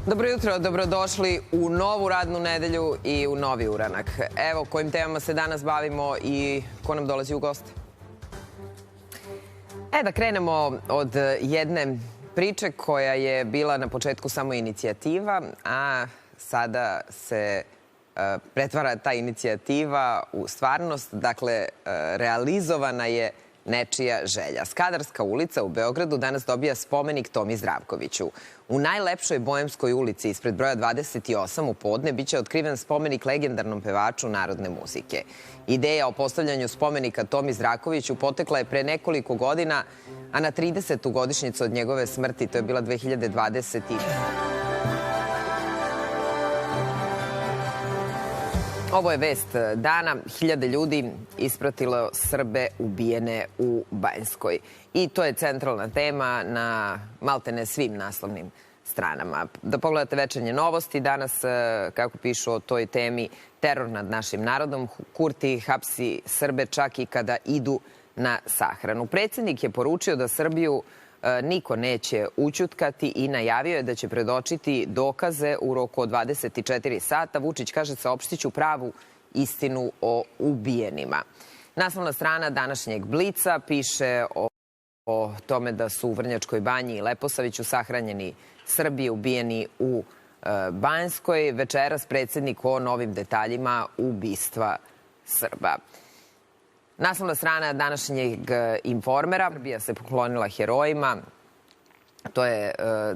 Dobro jutro, dobrodošli u novu radnu nedelju i u novi uranak. Evo kojim temama se danas bavimo i ko nam dolazi u goste. Da krenemo od jedne priče koja je bila na početku samo inicijativa, a sada se pretvara ta inicijativa u stvarnost. Dakle, realizovana je nečija želja. Skadarska ulica u Beogradu danas dobija spomenik Tomi Zdravkoviću. U najlepšoj Boemskoj ulici ispred broja 28 u podne biće otkriven spomenik legendarnom pevaču narodne muzike. Ideja o postavljanju spomenika Tomi Zdravkoviću potekla je pre nekoliko godina, a na 30. godišnjicu od njegove smrti, to je bila 2020. Ovo je vest dana. Hiljade ljudi ispratilo Srbe ubijene u Banjskoj. I to je centralna tema na maltene svim naslovnim stranama. Da pogledate večernje novosti. Danas, kako pišu o toj temi, teror nad našim narodom. Kurti hapsi Srbe čak i kada idu na sahranu. Predsjednik je poručio da Srbiju niko neće ućutkati i najavio je da će predočiti dokaze u roku od 24 sata. Vučić kaže: saopštiću pravu istinu o ubijenima. Naslovna strana današnjeg Blica piše o tome da su u Vrnjačkoj banji i Leposaviću sahranjeni Srbi ubijeni u Banjskoj. Večeras predsjednik o novim detaljima ubistva Srba. Naslovna strana današnjeg Informera. Srbija se poklonila herojima. To je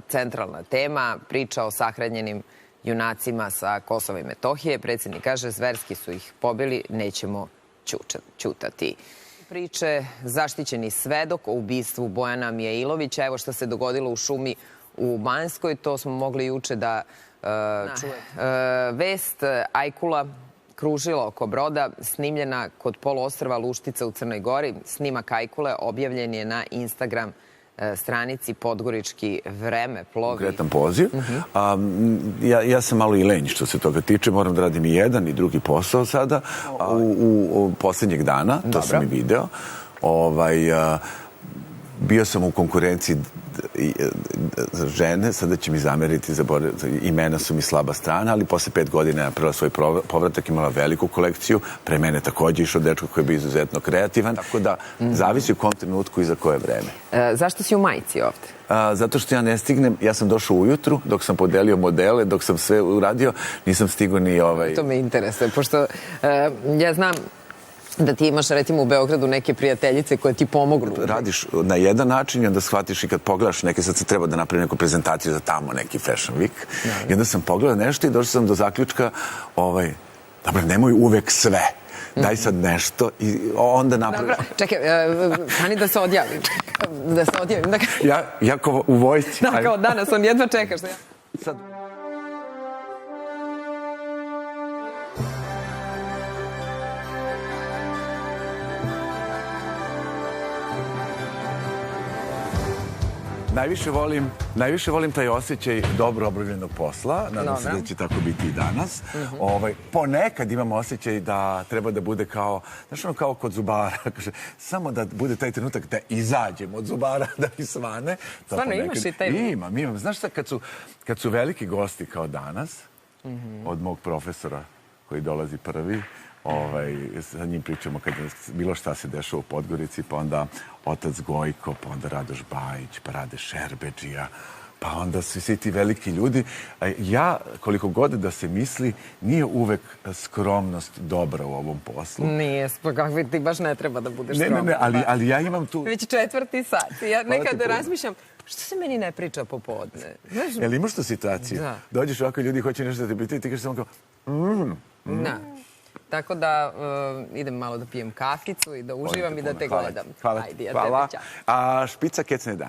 centralna tema. Priča o sahranjenim junacima sa Kosova i Metohije. Predsjednik kaže: zverski su ih pobili, nećemo ćutati. Priče zaštićeni svedok o ubistvu Bojana Mijailovića. Evo šta se dogodilo u šumi u Banjskoj. To smo mogli juče da čujemo. Vest ajkula kružila oko broda, snimljena kod poluostrva Luštica u Crnoj Gori. Snimak ajkule objavljen je na Instagram stranici Podgorički vreme plovi. Konkretan poziv. Ja sam malo i lenj što se toga tiče. Moram da radim i jedan i drugi posao sada. U poslednjeg dana, to sam i video. Bio sam u konkurenciji žene, sada će mi zameriti, imena su mi slaba strana, ali posle 5 godina je napravila svoj povratak, imala veliku kolekciju, pre mene takođe išao dečko koji je bio izuzetno kreativan, tako da zavisi u kom trenutku i za koje vreme. Zašto si u majici ovde? Zato što ja ne stignem, ja sam došao ujutru, dok sam podelio modele, dok sam sve uradio, nisam stigao ni To me interesuje, pošto ja znam da ti imaš, recimo, u Beogradu neke prijateljice koje ti pomognu. Radiš na jedan način i onda shvatiš i kad pogledaš neke, sad sam treba da napravim neku prezentaciju za tamo neki Fashion Week. I onda sam pogledao nešto i došao sam do zaključka, dobro, nemoj uvek sve. Daj sad nešto i onda napravim. Čekaj, stani da se odjavim. Ja kao u vojsci. Da, kao danas, on jedva čekaš. Sad... Najviše volim taj osjećaj dobro obavljenog posla. Nadam se da će tako biti i danas. Ponekad imam osjećaj da treba da bude kao, znaš ono kao kod zubara, samo da bude taj trenutak da izađem od zubara, da mi svane. Stvarno imaš i taj? Imam. Znaš šta, kad su veliki gosti kao danas, od mog profesora koji dolazi prvi, sa njim pričamo kada bilo šta se dešava u Podgorici, pa onda otac Gojko, pa onda Radoš Bajić, pa Rade Šerbedžija, pa onda su svi ti veliki ljudi. Ja, koliko god da se misli, nije uvek skromnost dobra u ovom poslu. Nije, kakvi ti baš ne treba da budeš skroman. Ne, ali ja imam tu... Već 4. sat. Ja nekada razmišljam, što se meni ne priča popodne? Jel imaš tu situaciju? Dođeš ovako, ljudi hoće nešto da te pitaju i ti kažeš samo kao... Da. Tako da idem malo da pijem kaficu i da uživam i da te gledam. Hvala. A špica kecne 11.